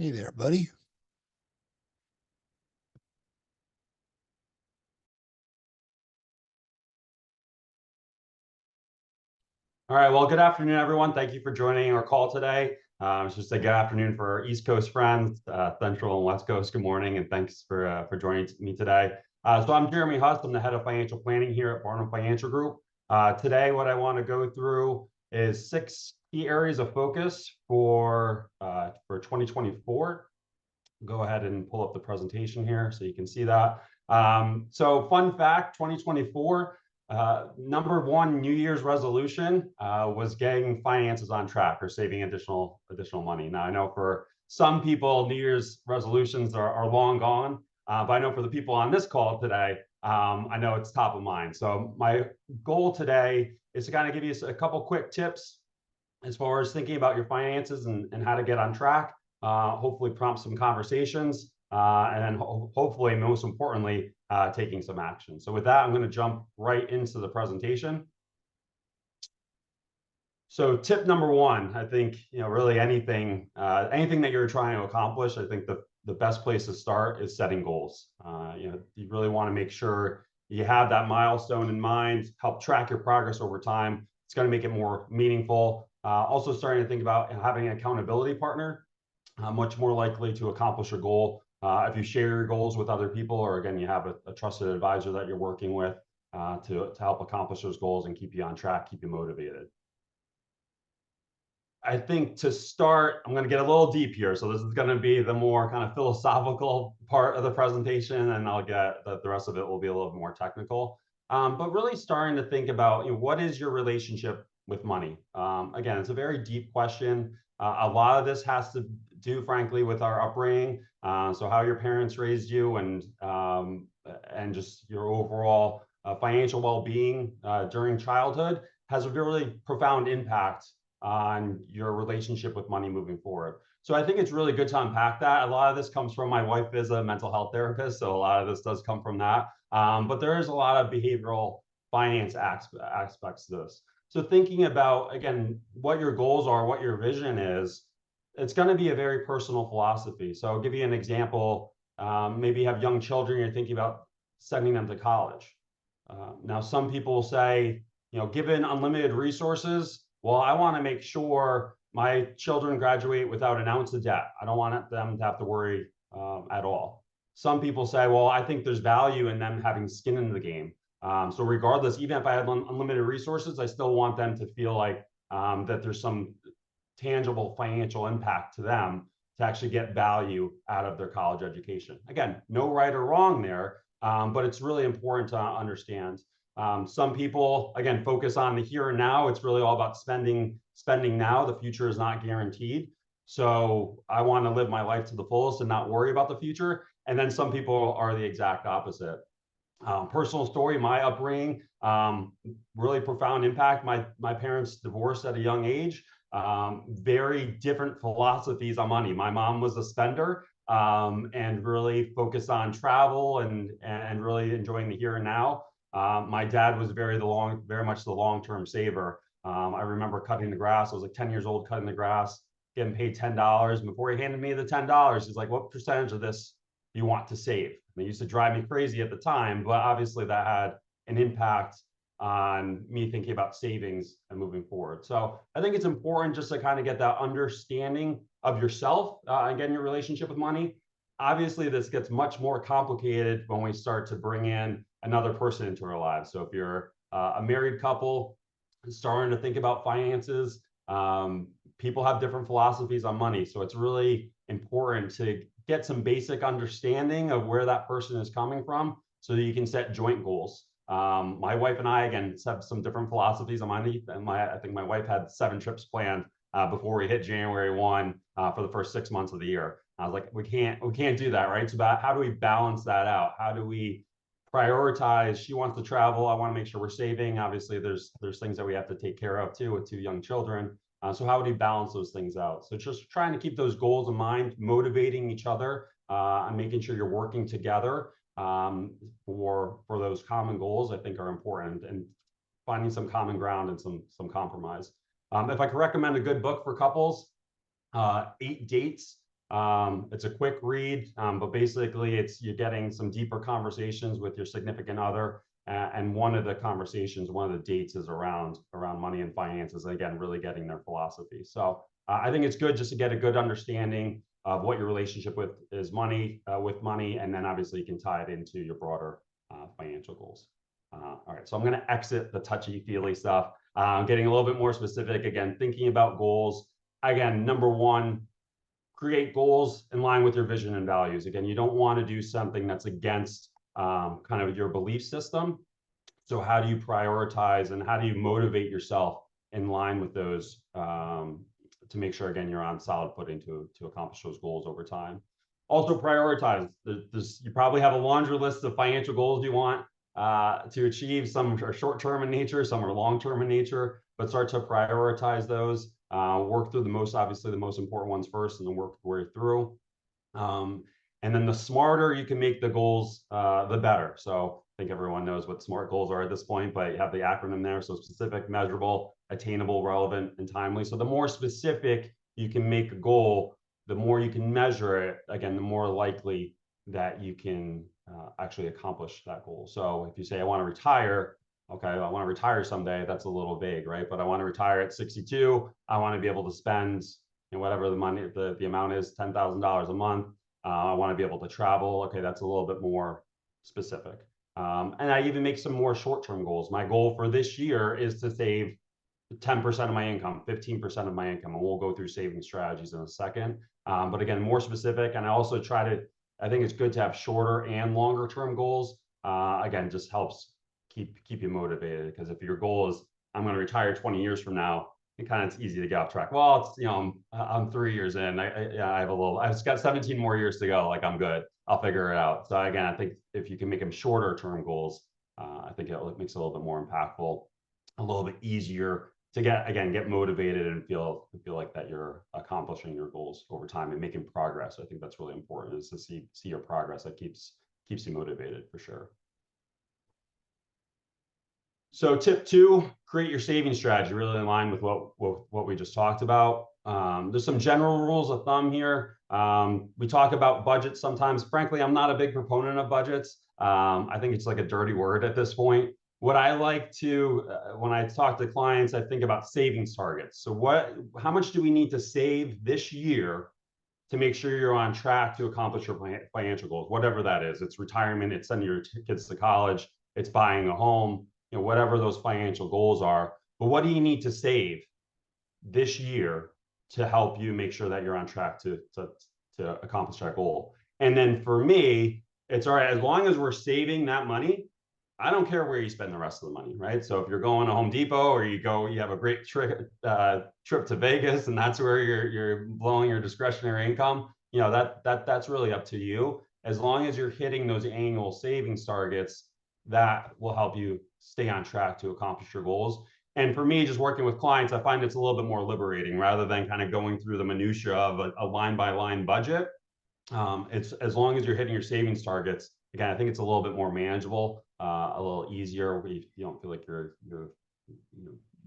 Hey there, buddy. All right, well, good afternoon, everyone. Thank you for joining our call today. It's just a good afternoon for our East Coast friends, Central and West Coast. Good morning, and thanks for joining me today. So I'm Jeremy Hus. I'm the head of financial planning here at Barnum Financial Group. Today, what I want to go through is 6 key areas of focus for 2024. Go ahead and pull up the presentation here so you can see that. So fun fact, 2024, number one New Year's resolution was getting finances on track or saving additional money. Now, I know for some people, New Year's resolutions are long gone, but I know for the people on this call today, I know it's top of mind. So my goal today is to kind of give you a couple quick tips as far as thinking about your finances and how to get on track. Hopefully prompt some conversations, and then hopefully, most importantly, taking some action. So with that, I'm going to jump right into the presentation. So tip number one, I think, really anything that you're trying to accomplish, I think the best place to start is setting goals. You really want to make sure you have that milestone in mind, help track your progress over time. It's going to make it more meaningful. Also starting to think about having an accountability partner, much more likely to accomplish your goal if you share your goals with other people, or again, you have a trusted advisor that you're working with to help accomplish those goals and keep you on track, keep you motivated. I think to start, I'm going to get a little deep here. So this is going to be the more kind of philosophical part of the presentation, and I'll get the rest of it will be a little more technical. But really starting to think about, what is your relationship with money? Again, it's a very deep question. A lot of this has to do, frankly, with our upbringing. So how your parents raised you and just your overall financial well-being during childhood has a really profound impact on your relationship with money moving forward. So I think it's really good to unpack that. A lot of this comes from my wife is a mental health therapist, so a lot of this does come from that. But there is a lot of behavioral finance aspects to this. So thinking about, again, what your goals are, what your vision is, it's going to be a very personal philosophy. So I'll give you an example. Maybe you have young children, you're thinking about sending them to college. Now, some people will say, given unlimited resources, well, I want to make sure my children graduate without an ounce of debt. I don't want them to have to worry at all. Some people say, well, I think there's value in them having skin in the game. So regardless, even if I have unlimited resources, I still want them to feel like that there's some tangible financial impact to them to actually get value out of their college education. Again, no right or wrong there, but it's really important to understand. Some people, again, focus on the here and now. It's really all about spending now. The future is not guaranteed. So I want to live my life to the fullest and not worry about the future. And then some people are the exact opposite. Personal story, my upbringing, really profound impact. My parents divorced at a young age. Very different philosophies on money. My mom was a spender and really focused on travel and really enjoying the here and now. My dad was very much the long-term saver. I remember cutting the grass. I was like 10 years old, cutting the grass, getting paid $10. Before he handed me the $10, he's like, "What percentage of this do you want to save?" And it used to drive me crazy at the time, but obviously that had an impact on me thinking about savings and moving forward. So I think it's important just to kind of get that understanding of yourself and getting your relationship with money. Obviously, this gets much more complicated when we start to bring in another person into our lives. So if you're a married couple starting to think about finances, people have different philosophies on money. So it's really important to get some basic understanding of where that person is coming from so that you can set joint goals. My wife and I, again, have some different philosophies on money. I think my wife had 7 trips planned before we hit January 1 for the first 6 months of the year. I was like, we can't do that, right? So how do we balance that out? How do we prioritize? She wants to travel. I want to make sure we're saving. Obviously, there's things that we have to take care of too with 2 young children. So how would we balance those things out? So just trying to keep those goals in mind, motivating each other, and making sure you're working together for those common goals, I think are important, and finding some common ground and some compromise. If I could recommend a good book for couples, 8 Dates It's a quick read, but basically you're getting some deeper conversations with your significant other. And one of the conversations, one of the dates is around money and finances. Again, really getting their philosophy. So I think it's good just to get a good understanding of what your relationship with money, and then obviously you can tie it into your broader financial goals. All right, so I'm going to exit the touchy-feely stuff. Getting a little bit more specific. Again, thinking about goals. Again, number one, create goals in line with your vision and values. Again, you don't want to do something that's against kind of your belief system. So how do you prioritize and how do you motivate yourself in line with those to make sure, again, you're on solid footing to accomplish those goals over time. Also prioritize. You probably have a laundry list of financial goals you want to achieve. Some are short-term in nature, some are long-term in nature, but start to prioritize those. Work through obviously the most important ones first, and then work your way through. And then the smarter you can make the goals, the better. So I think everyone knows what SMART goals are at this point, but you have the acronym there. So specific, measurable, attainable, relevant, and timely. So the more specific you can make a goal, the more you can measure it, again, the more likely that you can actually accomplish that goal. So if you say, I want to retire, okay, I want to retire someday, that's a little vague, right? But I want to retire at 62. I want to be able to spend whatever the money, the amount is, $10,000 a month. I want to be able to travel. Okay, that's a little bit more specific. And I even make some more short-term goals. My goal for this year is to save 10% of my income, 15% of my income, and we'll go through saving strategies in a second. But again, more specific. And I also I think it's good to have shorter and longer term goals. Again, just helps keep you motivated, because if your goal is, I'm going to retire 20 years from now, it's easy to get off track. Well, it's, I'm 3 years in. I've just got 17 more years to go. Like, I'm good. I'll figure it out. So again, I think if you can make them shorter term goals, I think it makes it a little bit more impactful, a little bit easier to get motivated and feel like that you're accomplishing your goals over time and making progress. I think that's really important, is to see your progress. That keeps you motivated for sure. So tip 2, create your saving strategy, really in line with what we just talked about. There's some general rules of thumb here. We talk about budgets sometimes. Frankly, I'm not a big proponent of budgets. I think it's like a dirty word at this point. What I like to, when I talk to clients, I think about savings targets. So how much do we need to save this year to make sure you're on track to accomplish your financial goals, whatever that is. It's retirement, it's sending your kids to college, it's buying a home, whatever those financial goals are. But what do you need to save this year to help you make sure that you're on track to accomplish that goal? And then for me, it's all right, as long as we're saving that money, I don't care where you spend the rest of the money, right? So if you're going to Home Depot, or you have a great trip to Vegas, and that's where you're blowing your discretionary income, that's really up to you. As long as you're hitting those annual savings targets, that will help you stay on track to accomplish your goals. And for me, just working with clients, I find it's a little bit more liberating, rather than kind of going through the minutia of a line by line budget. It's, as long as you're hitting your savings targets, again, I think it's a little bit more manageable, a little easier. You don't feel like you're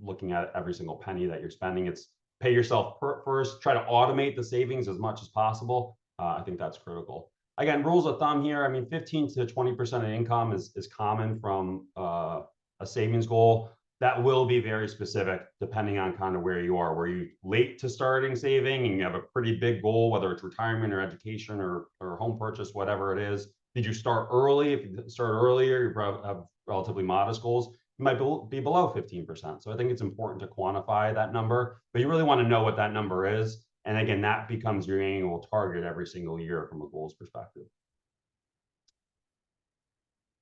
looking at every single penny that you're spending. It's pay yourself first, try to automate the savings as much as possible. I think that's critical. Again, rules of thumb here. I mean, 15 to 20% of income is common from a savings goal. That will be very specific depending on kind of where you are. Were you late to starting saving and you have a pretty big goal, whether it's retirement or education or home purchase, whatever it is? Did you start early? If you start earlier, you probably have relatively modest goals. You might be below 15%. So I think it's important to quantify that number, but you really want to know what that number is. And again, that becomes your annual target every single year from a goals perspective.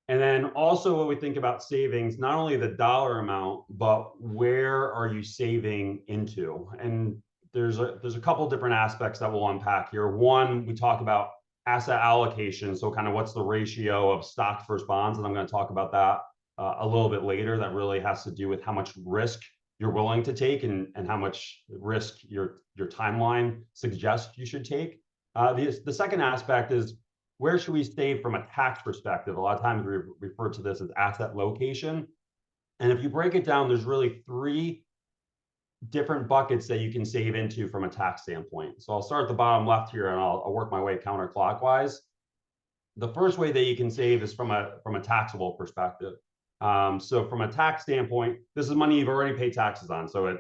And then also, what we think about savings, not only the dollar amount, but where are you saving into? And there's a couple different aspects that we'll unpack here. One, we talk about asset allocation. So kind of what's the ratio of stocks versus bonds? And I'm going to talk about that a little bit later. That really has to do with how much risk you're willing to take and how much risk your timeline suggests you should take. The second aspect is, where should we save from a tax perspective? A lot of times we refer to this as asset location. And if you break it down, there's really 3 different buckets that you can save into from a tax standpoint. So I'll start at the bottom left here, and I'll work my way counterclockwise. The first way that you can save is from a taxable perspective. So from a tax standpoint, this is money you've already paid taxes on. So it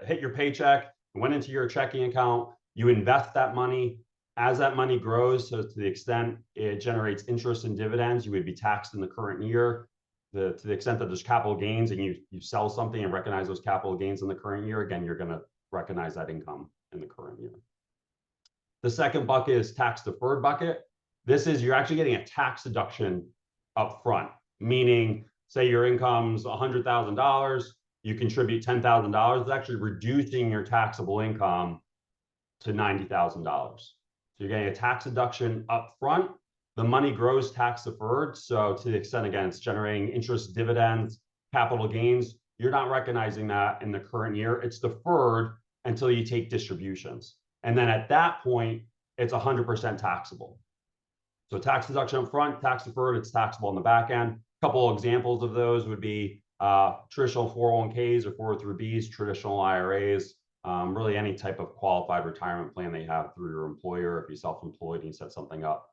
hit your paycheck, it went into your checking account, you invest that money. As that money grows, so to the extent it generates interest and dividends, you would be taxed in the current year. To the extent that there's capital gains and you sell something and recognize those capital gains in the current year, again, you're going to recognize that income in the current year. The second bucket is tax deferred bucket. This is you're actually getting a tax deduction up front, meaning say your income's $100,000, you contribute $10,000, it's actually reducing your taxable income to $90,000. So you're getting a tax deduction up front. The money grows tax deferred. So to the extent, again, it's generating interest, dividends, capital gains, you're not recognizing that in the current year. It's deferred until you take distributions. And then at that point, it's 100% taxable. So tax deduction up front, tax deferred, it's taxable on the back end. A couple of examples of those would be traditional 401ks or 403bs, traditional IRAs, really any type of qualified retirement plan that you have through your employer. If you're self-employed and you set something up,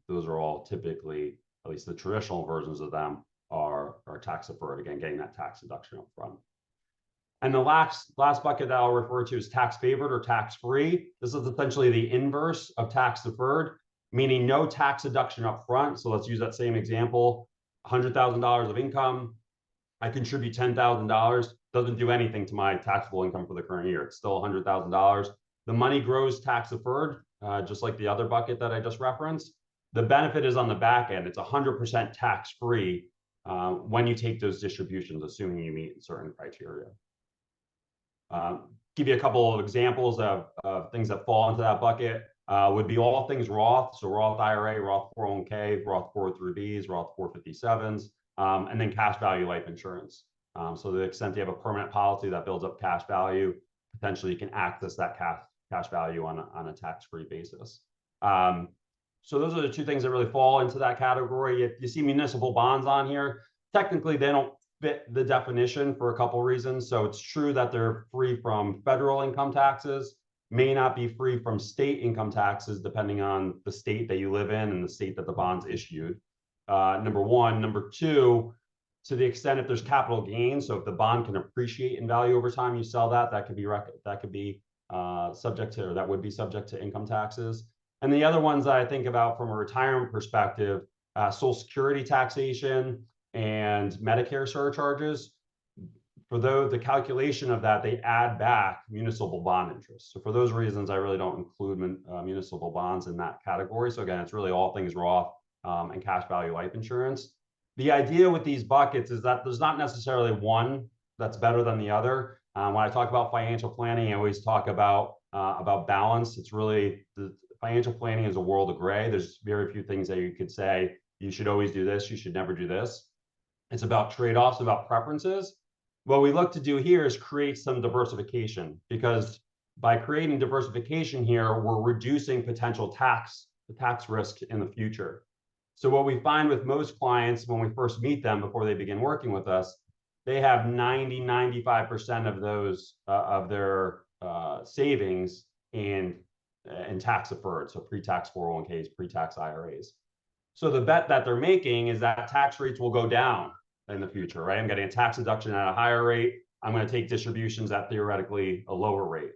those are all typically, at least the traditional versions of them, are tax deferred, again, getting that tax deduction up front. And the last bucket that I'll refer to is tax favored or tax free. This is essentially the inverse of tax deferred, meaning no tax deduction up front. So let's use that same example, $100,000 of income. I contribute $10,000, doesn't do anything to my taxable income for the current year. It's still $100,000. The money grows tax deferred, just like the other bucket that I just referenced. The benefit is on the back end. It's 100% tax free when you take those distributions, assuming you meet certain criteria. Give you a couple of examples of things that fall into that bucket. Would be all things Roth, so Roth IRA, Roth 401k, Roth 403bs, Roth 457s, and then cash value life insurance. So to the extent you have a permanent policy that builds up cash value, potentially you can access that cash value on a tax-free basis. So those are the two things that really fall into that category. If you see municipal bonds on here, technically they don't fit the definition for a couple reasons. So it's true that they're free from federal income taxes, may not be free from state income taxes, depending on the state that you live in and the state that the bond's issued. Number one. Number two, to the extent if there's capital gains, so if the bond can appreciate in value over time, you sell that, that could be subject to, or that would be subject to income taxes. And the other ones that I think about from a retirement perspective, Social Security taxation and Medicare surcharges. For the calculation of that, they add back municipal bond interest. So for those reasons, I really don't include municipal bonds in that category. So again, it's really all things Roth and cash value life insurance. The idea with these buckets is that there's not necessarily one that's better than the other. When I talk about financial planning, I always talk about balance. It's really, the financial planning is a world of gray. There's very few things that you could say, you should always do this, you should never do this. It's about trade-offs, about preferences. What we look to do here is create some diversification, because by creating diversification here, we're reducing potential tax risk in the future. So what we find with most clients when we first meet them before they begin working with us, they have 95% of those of their savings in tax deferred, so pre-tax 401ks, pre-tax IRAs. So the bet that they're making is that tax rates will go down in the future, right? I'm getting a tax deduction at a higher rate. I'm going to take distributions at theoretically a lower rate.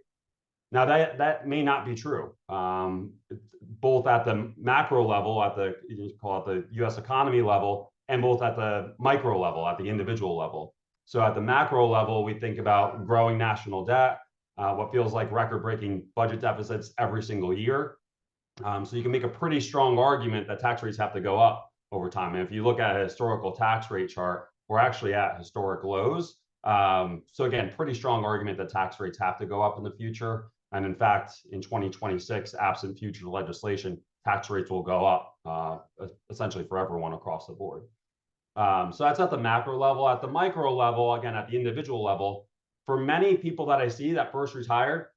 Now that may not be true, both at the macro level, at the, you call it the U.S. economy level, and both at the micro level, at the individual level. So at the macro level, we think about growing national debt, what feels like record-breaking budget deficits every single year. So you can make a pretty strong argument that tax rates have to go up over time. And if you look at a historical tax rate chart, we're actually at historic lows. So again, pretty strong argument that tax rates have to go up in the future. And in fact, in 2026, absent future legislation, tax rates will go up essentially for everyone across the board. So that's at the macro level. At the micro level, again, at the individual level, for many people that I see that first retire,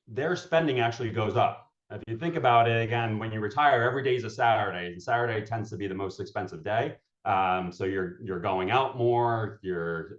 their spending actually goes up. If you think about it, again, when you retire, every day is a Saturday, and Saturday tends to be the most expensive day. So you're going out more, you're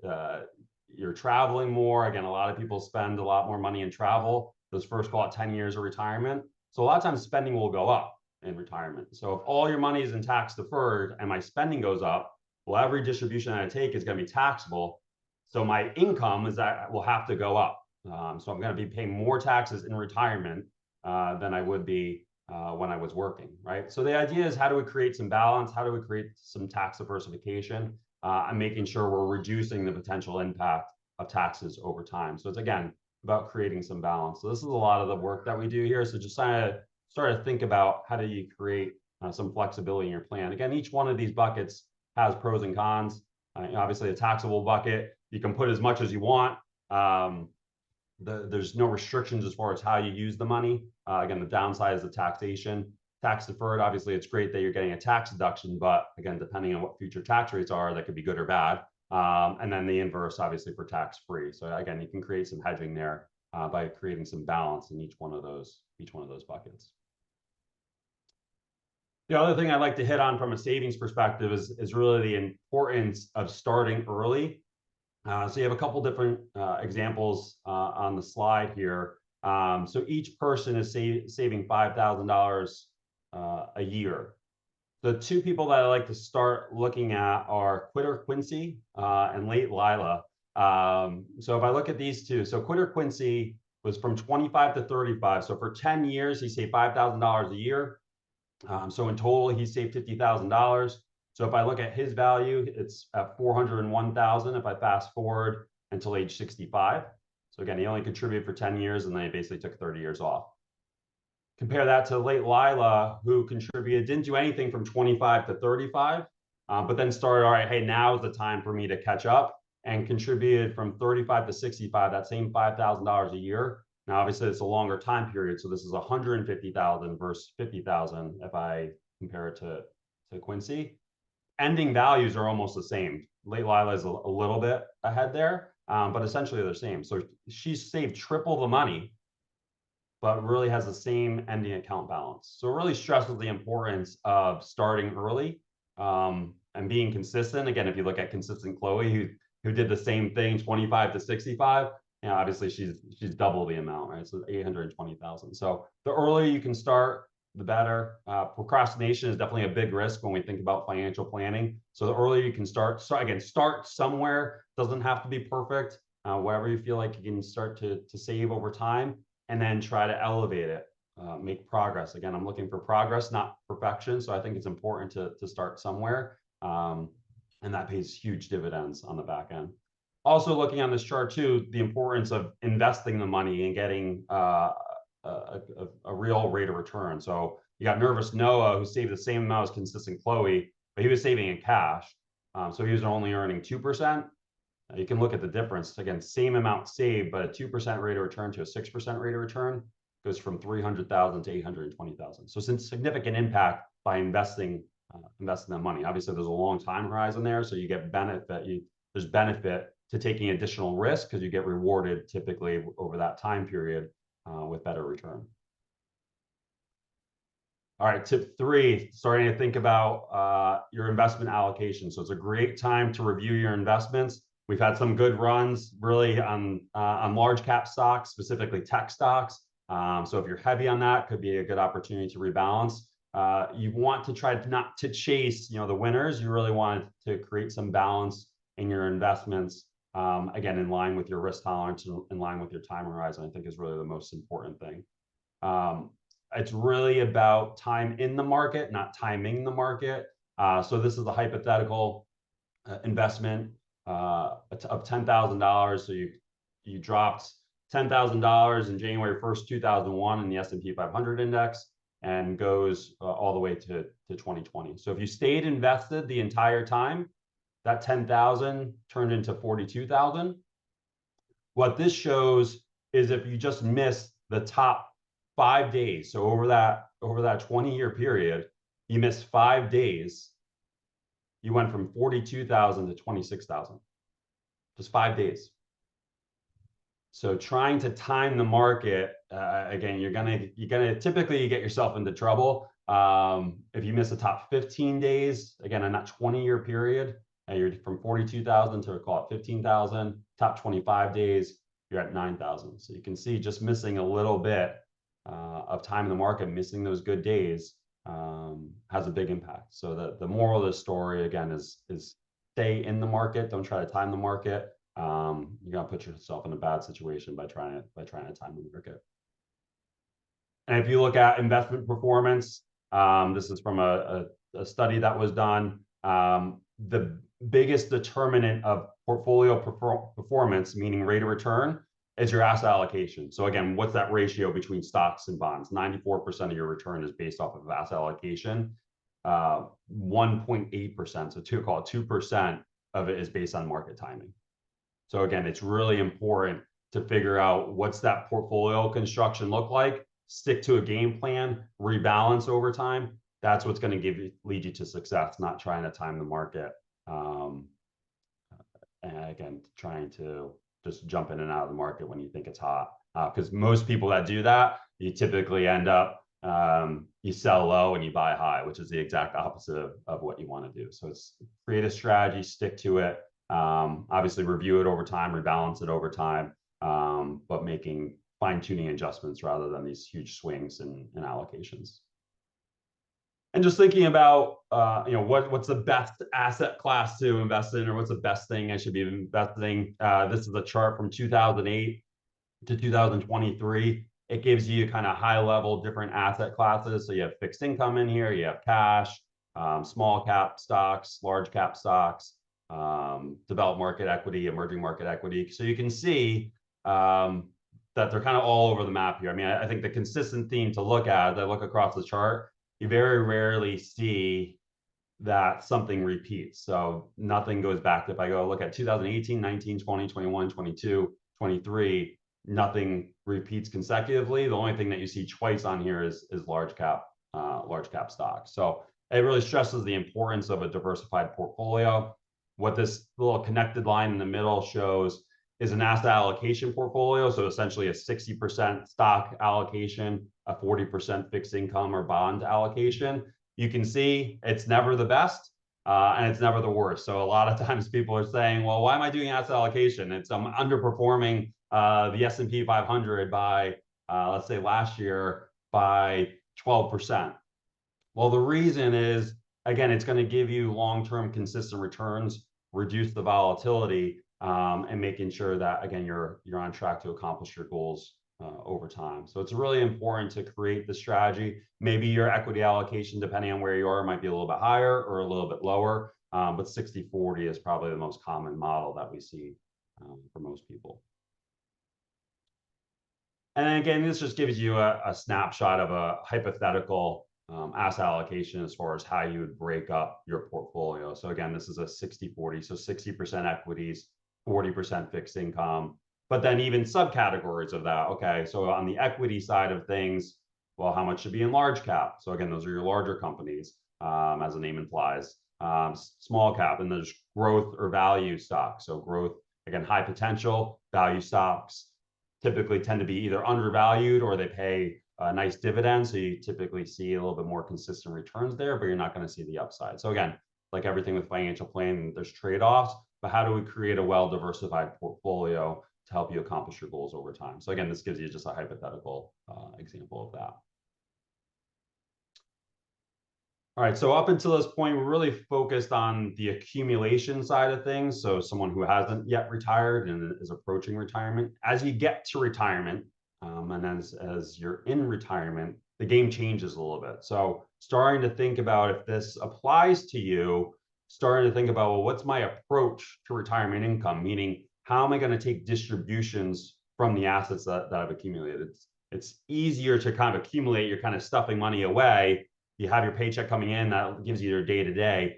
you're traveling more. Again, a lot of people spend a lot more money in travel those first, call it 10 years of retirement. So a lot of times spending will go up in retirement. So if all your money is in tax deferred and my spending goes up, well, every distribution that I take is going to be taxable. So my income is that will have to go up. So I'm going to be paying more taxes in retirement than I would be when I was working, right? So the idea is, how do we create some balance? How do we create some tax diversification and making sure we're reducing the potential impact of taxes over time? So it's, again, about creating some balance. So this is a lot of the work that we do here. So just trying to start to think about, how do you create some flexibility in your plan? Again, each one of these buckets has pros and cons. Obviously, a taxable bucket, you can put as much as you want. There's no restrictions as far as how you use the money. Again, the downside is the taxation. Tax deferred, obviously, it's great that you're getting a tax deduction, but again, depending on what future tax rates are, that could be good or bad. And then the inverse, obviously, for tax free. So again, you can create some hedging there by creating some balance in each one of those buckets. The other thing I'd like to hit on from a savings perspective is really the importance of starting early. So you have a couple different examples on the slide here. So each person is saving $5,000 a year. The two people that I like to start looking at are Quitter Quincy and Late Lila. So if I look at these two, so Quitter Quincy was from 25 to 35. So for 10 years, he saved $5,000 a year. So in total, he saved $50,000. So if I look at his value, it's at $401,000 if I fast forward until age 65. So again, he only contributed for 10 years and then he basically took 30 years off. Compare that to Late Lila, who contributed, didn't do anything from 25 to 35, but then started, all right, hey, now is the time for me to catch up, and contributed from 35 to 65, that same $5,000 a year. Now, obviously, it's a longer time period, so this is $150,000 versus $50,000 if I compare it to Quincy. Ending values are almost the same. Late Lila is a little bit ahead there, but essentially they're the same. So she saved triple the money, but really has the same ending account balance. So it really stresses the importance of starting early and being consistent. Again, if you look at consistent Chloe, who did the same thing, 25 to 65, you know, obviously she's double the amount, right? So 820,000. So the earlier you can start, the better. Procrastination is definitely a big risk when we think about financial planning. So the earlier you can start somewhere. Doesn't have to be perfect. Wherever you feel like you can start to save over time, and then try to elevate it, make progress. Again, I'm looking for progress, not perfection. So I think it's important to start somewhere, and that pays huge dividends on the back end. Also, looking on this chart too, the importance of investing the money and getting a real rate of return. So you got Nervous Noah, who saved the same amount as Consistent Chloe, but he was saving in cash. So he was only earning 2%. You can look at the difference. Again, same amount saved, but a 2% rate of return to a 6% rate of return goes from 300,000 to 820,000. So it's a significant impact by investing that money. Obviously, there's a long time horizon there, so you get benefit. There's benefit to taking additional risk because you get rewarded typically over that time period with better return. All right, tip 3, starting to think about your investment allocation. So it's a great time to review your investments. We've had some good runs really on large cap stocks, specifically tech stocks. So if you're heavy on that, could be a good opportunity to rebalance. You want to try not to chase, the winners. You really want to create some balance in your investments. Again, in line with your risk tolerance, in line with your time horizon, I think is really the most important thing. It's really about time in the market, not timing the market. So this is a hypothetical investment of $10,000. So you dropped $10,000 in January 1st, 2001 in the S&P 500 index, and goes all the way to 2020. So if you stayed invested the entire time, that 10,000 turned into 42,000. What this shows is if you just missed the top 5 days, so over that 20-year period, you missed 5 days, you went from 42,000 to 26,000, just 5 days. So trying to time the market, again, you're gonna typically get yourself into trouble if you miss the top 15 days, again, in that 20-year period. And you're from 42,000 to call it 15,000, top 25 days, you're at 9,000. So you can see just missing a little bit of time in the market, missing those good days has a big impact. So the moral of the story again is stay in the market. Don't try to time the market. You're gonna put yourself in a bad situation by trying to time the market. And if you look at investment performance, this is from a study that was done. The biggest determinant of portfolio performance, meaning rate of return, is your asset allocation. So again, what's that ratio between stocks and bonds? 94% of your return is based off of asset allocation. 1.8%, so call it 2% of it is based on market timing. So again, it's really important to figure out what's that portfolio construction look like, stick to a game plan, rebalance over time. That's what's going to lead you to success, not trying to time the market. And again, trying to just jump in and out of the market when you think it's hot. Because most people that do that, you typically end up, you sell low and you buy high, which is the exact opposite of what you want to do. So it's create a strategy, stick to it. Obviously review it over time, rebalance it over time, but making fine-tuning adjustments rather than these huge swings in allocations. And just thinking about, what's the best asset class to invest in, or what's the best thing I should be investing. This is a chart from 2008 to 2023. It gives you kind of high-level different asset classes. So you have fixed income in here, you have cash, small cap stocks, large cap stocks, developed market equity, emerging market equity. So you can see that they're kind of all over the map here. I mean, I think the consistent theme to look at, as I look across the chart, you very rarely see that something repeats. So nothing goes back. If I go look at 2018, 19, 20, 21, 22, 23, nothing repeats consecutively. The only thing that you see twice on here is large cap stocks. So it really stresses the importance of a diversified portfolio. What this little connected line in the middle shows is an asset allocation portfolio. So essentially a 60% stock allocation, a 40% fixed income or bond allocation. You can see it's never the best and it's never the worst. So a lot of times people are saying, well, why am I doing asset allocation? I'm underperforming the S&P 500 by, let's say last year, by 12%. Well, the reason is, again, it's going to give you long-term consistent returns, reduce the volatility, and making sure that, again, you're on track to accomplish your goals over time. So it's really important to create the strategy. Maybe your equity allocation, depending on where you are, might be a little bit higher or a little bit lower, but 60-40 is probably the most common model that we see for most people. And again, this just gives you a snapshot of a hypothetical asset allocation as far as how you would break up your portfolio. So again, this is a 60-40, so 60% equities, 40% fixed income, but then even subcategories of that. Okay, so on the equity side of things, well, how much should be in large cap? So again, those are your larger companies, as the name implies. Small cap, and there's growth or value stocks. So growth, again, high potential, value stocks typically tend to be either undervalued or they pay a nice dividend. So you typically see a little bit more consistent returns there, but you're not going to see the upside. So again, like everything with financial planning, there's trade-offs, but how do we create a well-diversified portfolio to help you accomplish your goals over time? So again, this gives you just a hypothetical example of that. All right, so up until this point, we're really focused on the accumulation side of things. So someone who hasn't yet retired and is approaching retirement. As you get to retirement, and as you're in retirement, the game changes a little bit. So starting to think about, if this applies to you, starting to think about, well, what's my approach to retirement income? Meaning, how am I going to take distributions from the assets that I've accumulated? It's easier to kind of accumulate. You're kind of stuffing money away. You have your paycheck coming in, that gives you your day-to-day.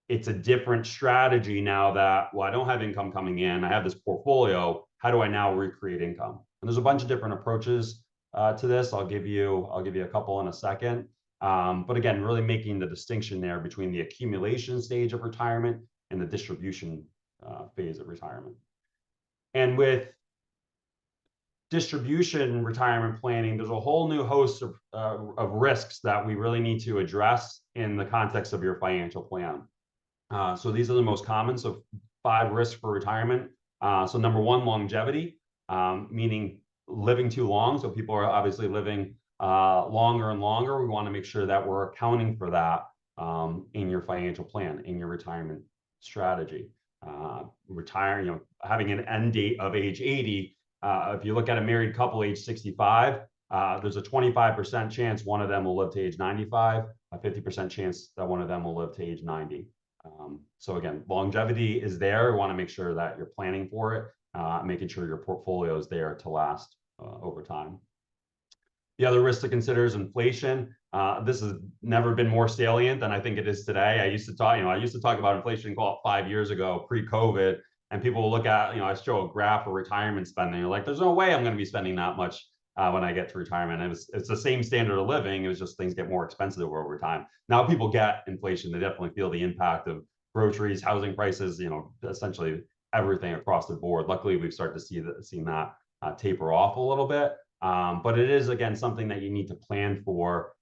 It's a different strategy now that, well, I don't have income coming in, I have this portfolio. How do I now recreate income? And there's a bunch of different approaches to this. I'll give you a couple in a second. But again, really making the distinction there between the accumulation stage of retirement and the distribution phase of retirement. And with distribution retirement planning, there's a whole new host of risks that we really need to address in the context of your financial plan. So these are the most common. So 5 risks for retirement. So number 1, longevity, meaning living too long. So people are obviously living longer and longer. We want to make sure that we're accounting for that in your financial plan, in your retirement strategy. Retiring, having an end date of age 80. If you look at a married couple age 65, there's a 25% chance one of them will live to age 95, a 50% chance that one of them will live to age 90. So again, longevity is there. We want to make sure that you're planning for it, making sure your portfolio is there to last over time. The other risk to consider is inflation. This has never been more salient than I think it is today. I used to talk about inflation, call it 5 years ago, pre-COVID, and people will look at, I show a graph for retirement spending. They're like, there's no way I'm going to be spending that much when I get to retirement. And it's the same standard of living. It was just things get more expensive over time. Now people get inflation. They definitely feel the impact of groceries, housing prices, essentially everything across the board. Luckily, we've started to see that taper off a little bit. But it is, again, something that you need to plan for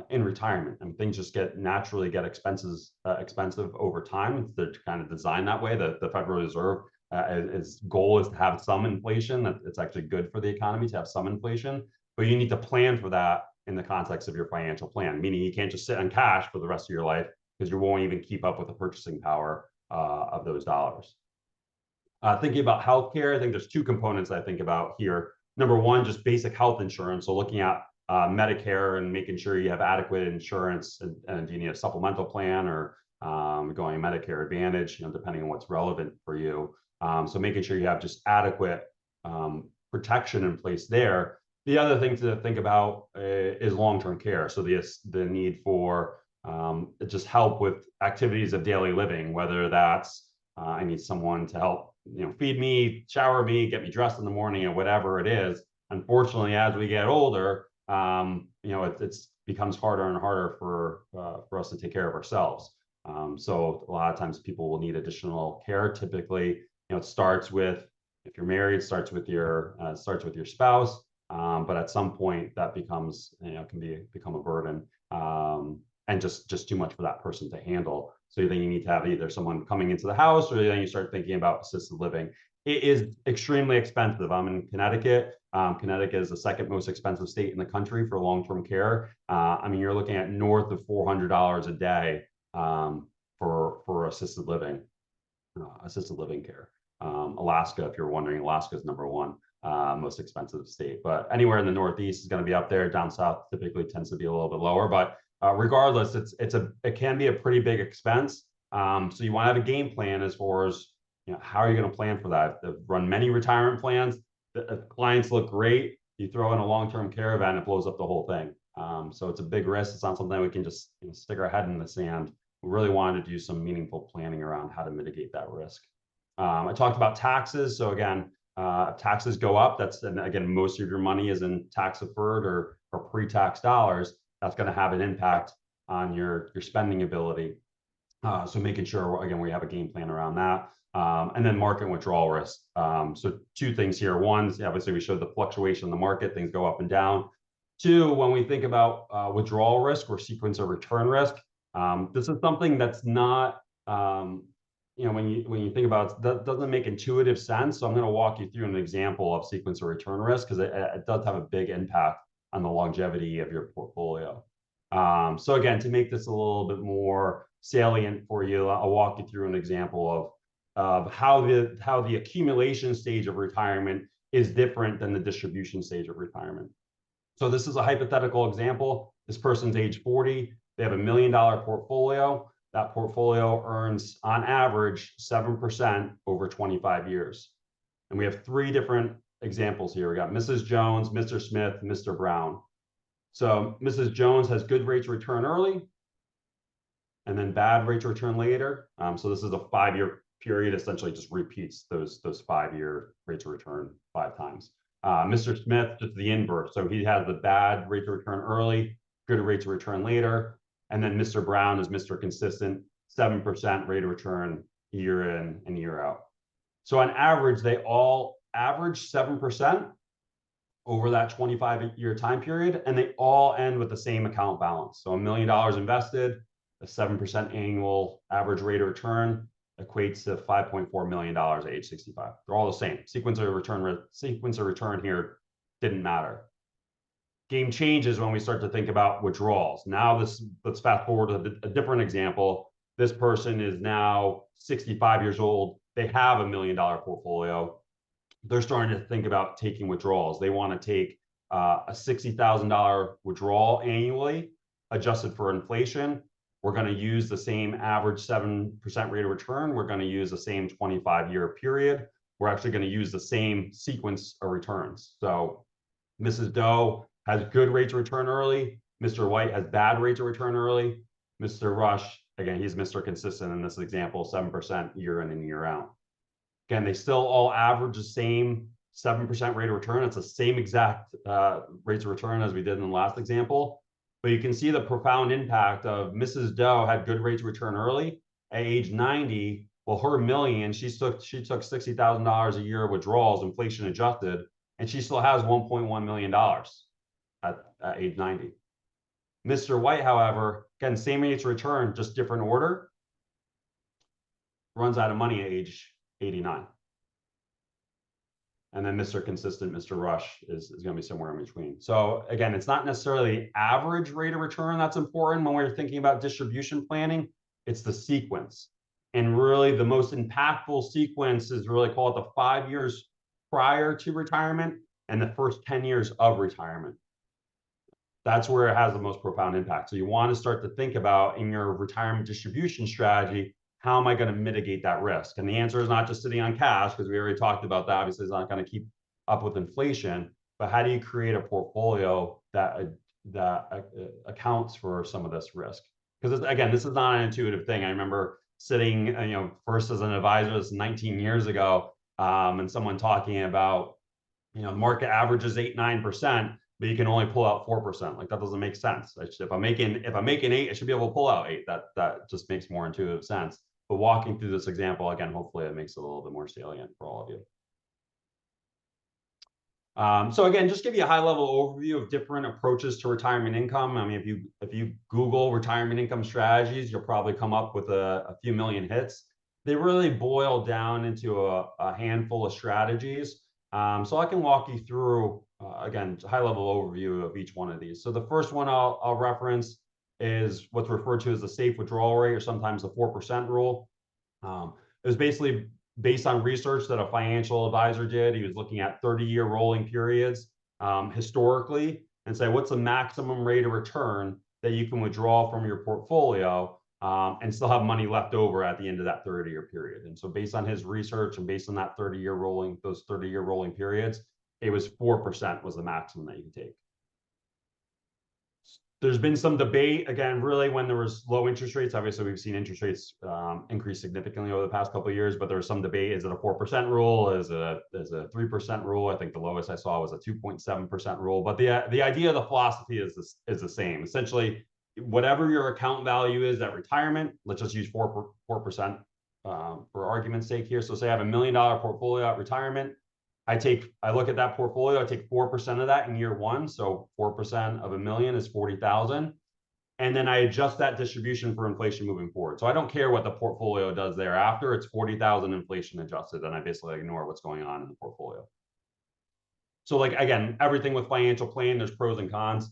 in retirement. And things just naturally get expensive over time. They're kind of designed that way. The Federal Reserve, its goal is to have some inflation. That it's actually good for the economy to have some inflation, but you need to plan for that in the context of your financial plan, meaning you can't just sit on cash for the rest of your life because you won't even keep up with the purchasing power of those dollars. Thinking about healthcare, I think there's 2 components I think about here. Number 1, just basic health insurance. So looking at Medicare and making sure you have adequate insurance, and do you need a supplemental plan or going Medicare Advantage, depending on what's relevant for you. So making sure you have just adequate protection in place there. The other thing to think about is long-term care. So the need for just help with activities of daily living, whether that's I need someone to help feed me, shower me, get me dressed in the morning, or whatever it is. Unfortunately, as we get older, it becomes harder and harder for us to take care of ourselves. So a lot of times people will need additional care. Typically, it starts with, if you're married, it starts with your spouse. But at some point that becomes, can become a burden, and just too much for that person to handle. So then you need to have either someone coming into the house, or then you start thinking about assisted living. It is extremely expensive. I'm in Connecticut. Connecticut is the 2nd most expensive state in the country for long-term care. You're looking at north of $400 a day for assisted living care. Alaska, if you're wondering, Alaska is number 1 most expensive state. But anywhere in the Northeast is going to be up there. Down south typically tends to be a little bit lower. But regardless, it can be a pretty big expense. So you want to have a game plan as far as how are you going to plan for that. I've run many retirement plans. The clients look great. You throw in a long-term care event, it blows up the whole thing. So it's a big risk. It's not something we can just stick our head in the sand. We really wanted to do some meaningful planning around how to mitigate that risk. I talked about taxes. So again, taxes go up. And again, most of your money is in tax deferred or pre-tax dollars. That's going to have an impact on your spending ability. So making sure, again, we have a game plan around that. And then market withdrawal risk. So 2 things here. 1, obviously we showed the fluctuation in the market, things go up and down. 2, when we think about withdrawal risk or sequence of return risk, this is something that's not, when you think about it, that doesn't make intuitive sense. So I'm going to walk you through an example of sequence of return risk, because it does have a big impact on the longevity of your portfolio. So again, to make this a little bit more salient for you, I'll walk you through an example of how the accumulation stage of retirement is different than the distribution stage of retirement. So this is a hypothetical example. This person's age 40. They have $1 million portfolio. That portfolio earns on average 7% over 25 years. And we have 3 different examples here. We got Mrs. Jones, Mr. Smith, Mr. Brown. So Mrs. Jones has good rates of return early, and then bad rates of return later. So this is a 5-year period, essentially just repeats those 5-year rates of return 5 times. Mr. Smith, just the inverse. So he has the bad rates of return early, good rates of return later. And then Mr. Brown is Mr. Consistent, 7% rate of return year in and year out. So on average, they all average 7% over that 25-year time period, and they all end with the same account balance. So $1 million invested, a 7% annual average rate of return equates to $5.4 million at age 65. They're all the same. Sequence of return here didn't matter. Game changes when we start to think about withdrawals. Now let's fast forward to a different example. This person is now 65 years old. They have $1 million portfolio. They're starting to think about taking withdrawals. They want to take a $60,000 withdrawal annually, adjusted for inflation. We're going to use the same average 7% rate of return. We're going to use the same 25-year period. We're actually going to use the same sequence of returns. So Mrs. Doe has good rates of return early. Mr. White has bad rates of return early. Mr. Rush, again, he's Mr. Consistent in this example, 7% year in and year out. Again, they still all average the same 7% rate of return. It's the same exact rates of return as we did in the last example. But you can see the profound impact of Mrs. Doe had good rates of return early. At age 90, well, her million, she took $60,000 a year of withdrawals, inflation adjusted, and she still has $1.1 million at age 90. Mr. White, however, again, same rates of return, just different order, runs out of money at age 89. And then Mr. Consistent, Mr. Rush is going to be somewhere in between. So again, it's not necessarily average rate of return that's important when we're thinking about distribution planning. It's the sequence. And really the most impactful sequence is really call it the 5 years prior to retirement and the first 10 years of retirement. That's where it has the most profound impact. So you want to start to think about in your retirement distribution strategy, how am I going to mitigate that risk? And the answer is not just sitting on cash, because we already talked about that. Obviously, it's not going to keep up with inflation, but how do you create a portfolio that accounts for some of this risk? Because again, this is not an intuitive thing. I remember sitting, first as an advisor, this 19 years ago, and someone talking about, market average is 8-9%. But you can only pull out 4%. Like that doesn't make sense. If I'm making 8, I should be able to pull out 8. That just makes more intuitive sense. But walking through this example again, hopefully it makes it a little bit more salient for all of you. So again, just give you a high-level overview of different approaches to retirement income. I mean, if you Google retirement income strategies, you'll probably come up with a few million hits. They really boil down into a handful of strategies. So I can walk you through, again, a high-level overview of each one of these. So the first one I'll reference is what's referred to as the safe withdrawal rate, or sometimes the 4% rule. It was basically based on research that a financial advisor did. He was looking at 30-year rolling periods historically and say, what's the maximum rate of return that you can withdraw from your portfolio and still have money left over at the end of that 30-year period. And so based on his research and based on that 30-year rolling periods, it was 4% was the maximum that you could take. There's been some debate, again, really when there was low interest rates. Obviously, we've seen interest rates increase significantly over the past couple of years, but there was some debate. Is it a 4% rule? Is it a 3% rule? I think the lowest I saw was a 2.7% rule. But the idea of the philosophy is the same. Essentially, whatever your account value is at retirement, let's just use 4% for argument's sake here. So say I have $1 million portfolio at retirement. I look at that portfolio, I take 4% of that in year one. So 4% of $1 million is 40,000. And then I adjust that distribution for inflation moving forward. So I don't care what the portfolio does thereafter. It's 40,000 inflation adjusted. And I basically ignore what's going on in the portfolio. So like, again, everything with financial planning, there's pros and cons.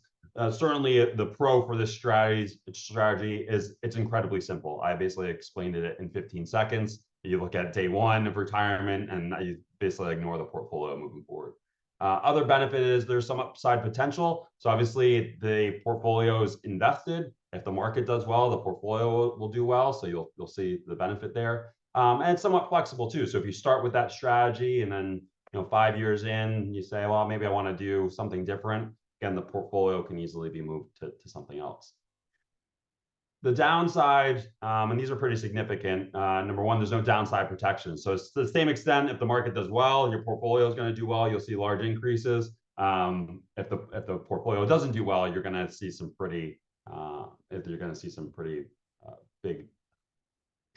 Certainly the pro for this strategy is it's incredibly simple. I basically explained it in 15 seconds. You look at day one of retirement and you basically ignore the portfolio moving forward. Other benefit is there's some upside potential. So obviously the portfolio is invested. If the market does well, the portfolio will do well. So you'll see the benefit there. And it's somewhat flexible too. So if you start with that strategy and then 5 years in, you say, well, maybe I want to do something different. Again, the portfolio can easily be moved to something else. The downside, and these are pretty significant. Number one, there's no downside protection. So it's to the same extent, if the market does well, your portfolio is going to do well. You'll see large increases. If the portfolio doesn't do well, you're going to see some pretty big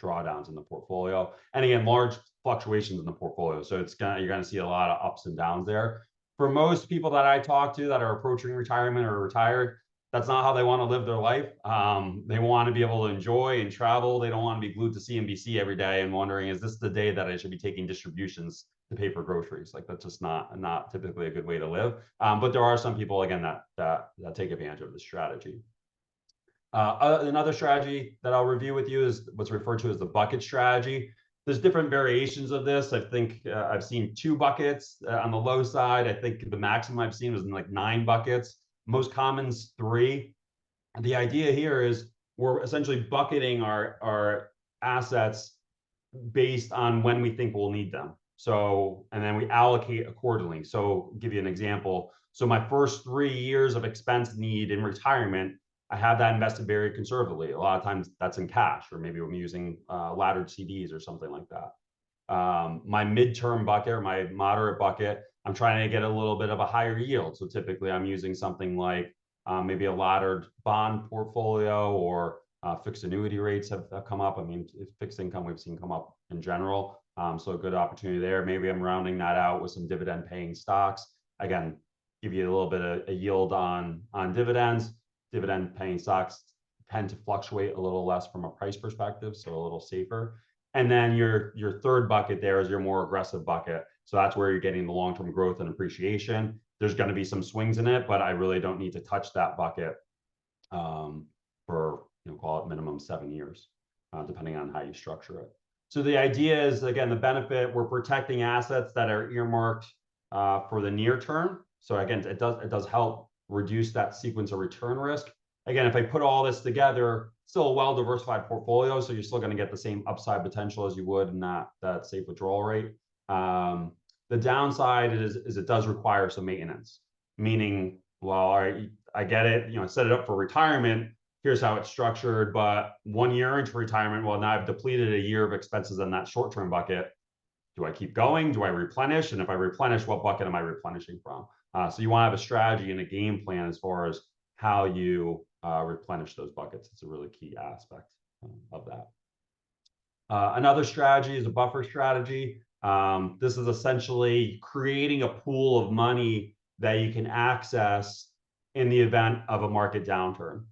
drawdowns in the portfolio. And again, large fluctuations in the portfolio. So you're going to see a lot of ups and downs there. For most people that I talk to that are approaching retirement or retired, That's not how they want to live their life. They want to be able to enjoy and travel. They don't want to be glued to CNBC every day and wondering, is this the day that I should be taking distributions to pay for groceries? Like that's just not typically a good way to live. But there are some people, again, that take advantage of this strategy. Another strategy that I'll review with you is what's referred to as the bucket strategy. There's different variations of this. I think I've seen 2 buckets on the low side. I think the maximum I've seen was in like 9 buckets. Most common's 3. The idea here is we're essentially bucketing our assets based on when we think we'll need them. So, and then we allocate accordingly. So I'll give you an example. So my first 3 years of expense need in retirement, I have that invested very conservatively. A lot of times that's in cash, or maybe I'm using laddered CDs or something like that. My midterm bucket or my moderate bucket, I'm trying to get a little bit of a higher yield. So typically I'm using something like maybe a laddered bond portfolio, or fixed annuity rates have come up. I mean, fixed income we've seen come up in general. So a good opportunity there. Maybe I'm rounding that out with some dividend paying stocks. Again, give you a little bit of a yield on dividends. Dividend paying stocks tend to fluctuate a little less from a price perspective, so a little safer. And then your third bucket there is your more aggressive bucket. So that's where you're getting the long-term growth and appreciation. There's going to be some swings in it, but I really don't need to touch that bucket for, call it minimum 7 years, depending on how you structure it. So the idea is, again, the benefit, we're protecting assets that are earmarked for the near term. So again, it does help reduce that sequence of return risk. Again, if I put all this together, still a well-diversified portfolio, so you're still going to get the same upside potential as you would in that safe withdrawal rate. The downside is it does require some maintenance, meaning, well, all right, I get it, set it up for retirement, here's how it's structured, but 1 year into retirement, well, now I've depleted a year of expenses in that short-term bucket. Do I keep going? Do I replenish? And if I replenish, what bucket am I replenishing from? So you want to have a strategy and a game plan as far as how you replenish those buckets. It's a really key aspect of that. Another strategy is a buffer strategy. This is essentially creating a pool of money that you can access in the event of a market downturn.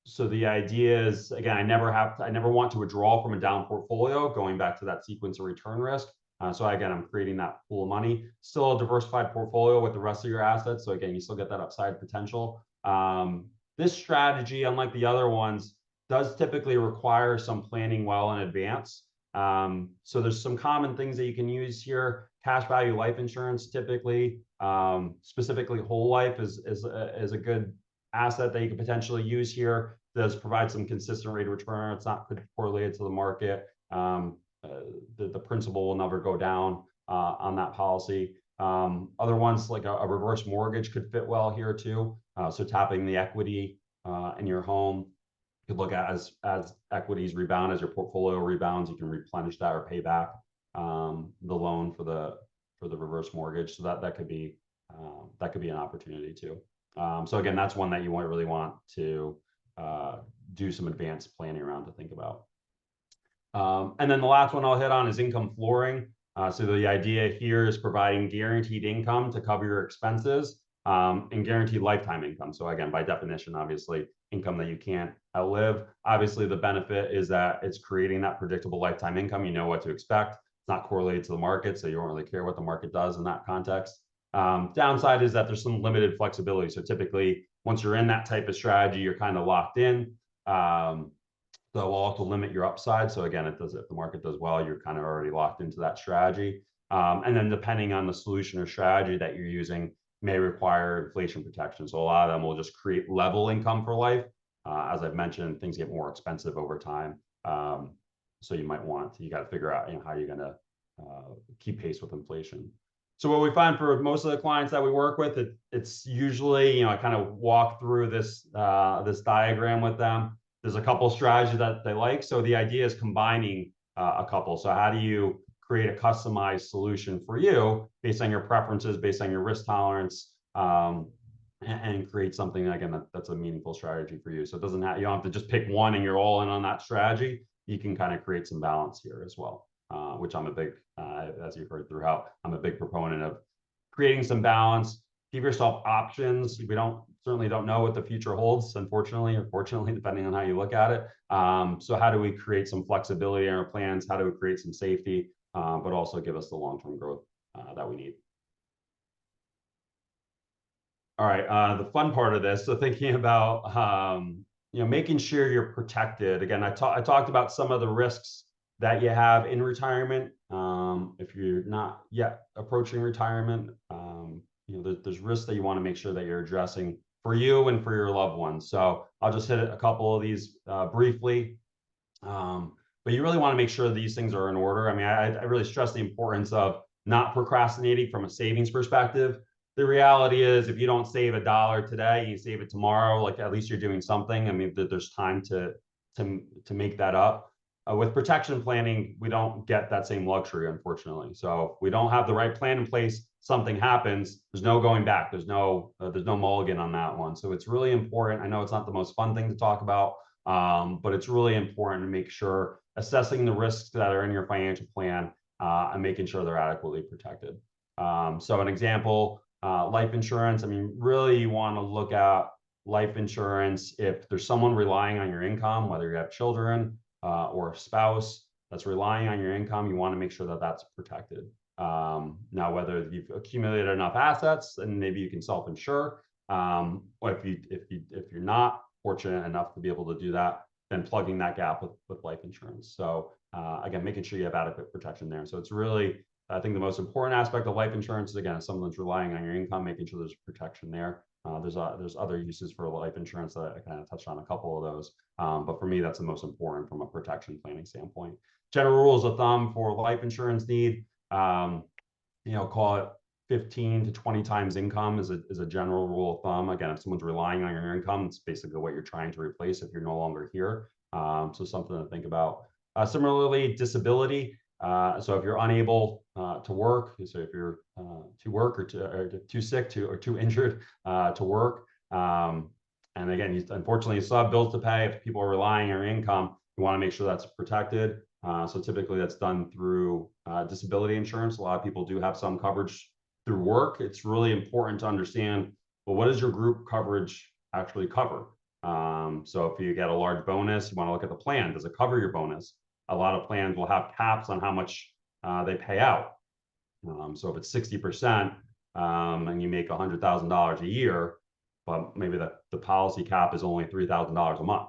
So the idea is, again, I never want to withdraw from a down portfolio, going back to that sequence of return risk. So again, I'm creating that pool of money, still a diversified portfolio with the rest of your assets. So again, you still get that upside potential. This strategy, unlike the other ones, does typically require some planning well in advance. So there's some common things that you can use here. Cash value life insurance, typically, specifically whole life is a good asset that you could potentially use here. Does provide some consistent rate of return. It's not correlated to the market. The principal will never go down on that policy. Other ones like a reverse mortgage could fit well here too. So tapping the equity in your home. You could look at as equities rebound, as your portfolio rebounds, you can replenish that or pay back the loan for the reverse mortgage. So that could be an opportunity too. So again, that's one that you really want to do some advanced planning around to think about. And then the last one I'll hit on is income flooring. So the idea here is providing guaranteed income to cover your expenses and guaranteed lifetime income. So again, by definition, obviously, income that you can't outlive. Obviously, the benefit is that it's creating that predictable lifetime income. You know what to expect. It's not correlated to the market, so you don't really care what the market does in that context. Downside is that there's some limited flexibility. So typically, once you're in that type of strategy, you're kind of locked in. So it will also limit your upside. So again, if the market does well, you're kind of already locked into that strategy. And then depending on the solution or strategy that you're using, may require inflation protection. So a lot of them will just create level income for life. As I've mentioned, things get more expensive over time. So you got to figure out how you're going to keep pace with inflation. So what we find for most of the clients that we work with, it's usually, I kind of walk through this diagram with them. There's a couple strategies that they like. So the idea is combining a couple. So how do you create a customized solution for you based on your preferences, based on your risk tolerance, and create something, again, that's a meaningful strategy for you. So you don't have to just pick one and you're all in on that strategy. You can kind of create some balance here as well, which I'm a big, as you've heard throughout, I'm a big proponent of creating some balance, give yourself options. We certainly don't know what the future holds, unfortunately or fortunately, depending on how you look at it. So how do we create some flexibility in our plans? How do we create some safety, but also give us the long-term growth that we need? All right, the fun part of this, so thinking about making sure you're protected. Again, I talked about some of the risks that you have in retirement. If you're not yet approaching retirement, there's risks that you want to make sure that you're addressing for you and for your loved ones. So I'll just hit a couple of these briefly. But you really want to make sure these things are in order. I mean, I really stress the importance of not procrastinating from a savings perspective. The reality is, if you don't save $1 today, you save it tomorrow. Like, at least you're doing something. I mean, there's time to make that up. With protection planning, we don't get that same luxury, unfortunately. So if we don't have the right plan in place, something happens, there's no going back. There's no mulligan on that one. So it's really important. I know it's not the most fun thing to talk about, but it's really important to make sure assessing the risks that are in your financial plan and making sure they're adequately protected. So an example, life insurance. I mean, really, you want to look at life insurance if there's someone relying on your income, whether you have children or a spouse that's relying on your income. You want to make sure that that's protected. Now, whether you've accumulated enough assets and maybe you can self-insure, or if you're not fortunate enough to be able to do that, then plugging that gap with life insurance. So again, making sure you have adequate protection there. So it's really, I think, the most important aspect of life insurance is, again, if someone's relying on your income, making sure there's protection there. There's other uses for life insurance that I kind of touched on a couple of those, but for me, that's the most important from a protection planning standpoint. General rules of thumb for life insurance need, call it 15 to 20 times income is a general rule of thumb. Again, if someone's relying on your income, it's basically what you're trying to replace if you're no longer here. So something to think about. Similarly, disability. So if you're unable to work, so if you're to work or too sick or too injured to work, and again, unfortunately, you still have bills to pay. If people are relying on your income, you want to make sure that's protected. So typically that's done through disability insurance. A lot of people do have some coverage through work. It's really important to understand, well, what does your group coverage actually cover? So if you get a large bonus, you want to look at the plan. Does it cover your bonus? A lot of plans will have caps on how much they pay out. So if it's 60% and you make $100,000 a year, but maybe the policy cap is only $3,000 a month.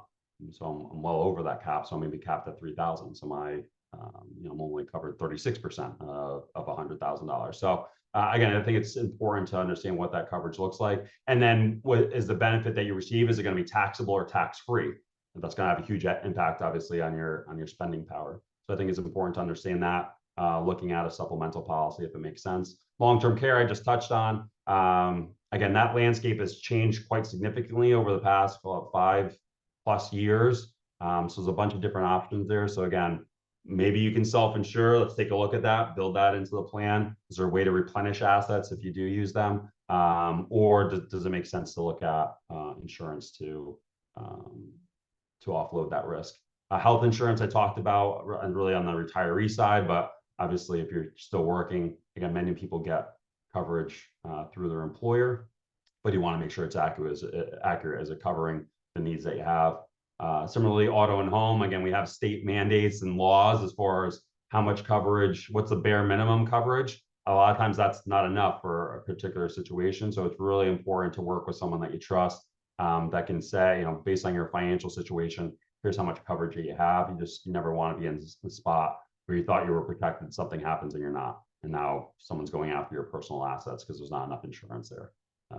So I'm well over that cap. So I'm maybe capped at 3,000. So I'm only covered 36% of $100,000. So again, I think it's important to understand what that coverage looks like. And then what is the benefit that you receive? Is it going to be taxable or tax-free? That's going to have a huge impact, obviously, on your spending power. So I think it's important to understand that, looking at a supplemental policy if it makes sense. Long-term care, I just touched on. Again, that landscape has changed quite significantly over the past 5+ years. So there's a bunch of different options there. So again, maybe you can self-insure. Let's take a look at that, build that into the plan. Is there a way to replenish assets if you do use them? Or does it make sense to look at insurance to offload that risk? Health insurance I talked about, and really on the retiree side, but obviously if you're still working, again, many people get coverage through their employer, but you want to make sure it's accurate as it covering the needs that you have. Similarly, auto and home, again, we have state mandates and laws as far as how much coverage, what's the bare minimum coverage. A lot of times that's not enough for a particular situation. So it's really important to work with someone that you trust, that can say, based on your financial situation, here's how much coverage you have. You never want to be in the spot where you thought you were protected, something happens and you're not. And now someone's going after your personal assets because there's not enough insurance there.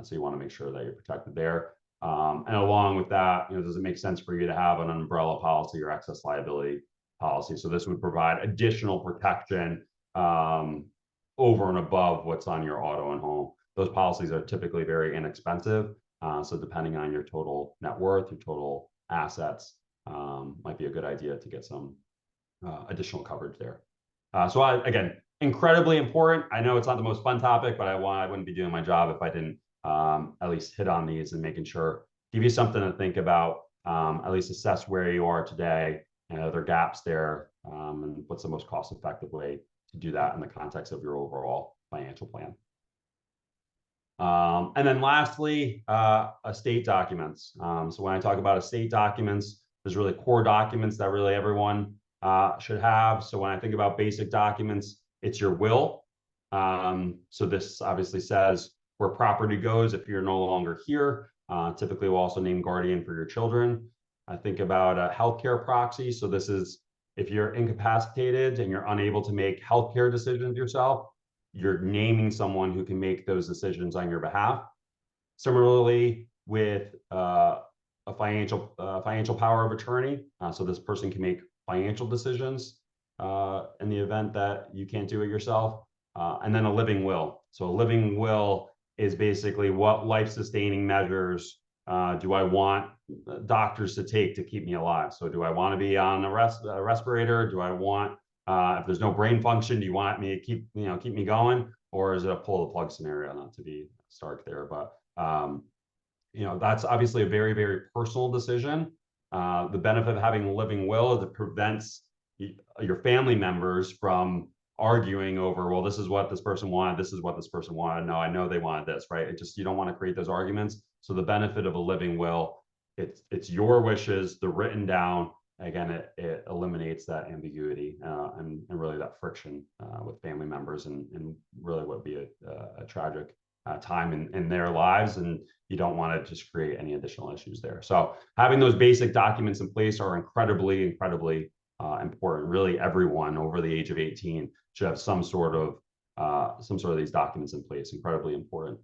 So you want to make sure that you're protected there. And along with that, does it make sense for you to have an umbrella policy or excess liability policy? So this would provide additional protection over and above what's on your auto and home. Those policies are typically very inexpensive. So depending on your total net worth, your total assets, might be a good idea to get some additional coverage there. Again, incredibly important. I know it's not the most fun topic, but I wouldn't be doing my job if I didn't at least hit on these and making sure, give you something to think about, at least assess where you are today and are there gaps there, and what's the most cost-effective way to do that in the context of your overall financial plan. And then lastly, estate documents. So when I talk about estate documents, there's really core documents that really everyone should have. So when I think about basic documents, it's your will. So this obviously says where property goes if you're no longer here. Typically, we'll also name guardian for your children. I think about a healthcare proxy. So this is if you're incapacitated and you're unable to make healthcare decisions yourself, you're naming someone who can make those decisions on your behalf. Similarly, with a financial power of attorney, so this person can make financial decisions in the event that you can't do it yourself. And then a living will. So a living will is basically what life-sustaining measures do I want doctors to take to keep me alive? So do I want to be on a respirator? Do I want, if there's no brain function, do you want me to keep me going? Or is it a pull the plug scenario? Not to be stark there, but that's obviously a very, very personal decision. The benefit of having a living will is it prevents your family members from arguing over, well, this is what this person wanted, this is what this person wanted. No, I know they wanted this, right? You don't want to create those arguments. So the benefit of a living will, it's your wishes, they're written down. Again, it eliminates that ambiguity and really that friction with family members and really would be a tragic time in their lives, and you don't want to just create any additional issues there. So having those basic documents in place are incredibly important. Really, everyone over the age of 18 should have some sort of these documents in place. Incredibly important.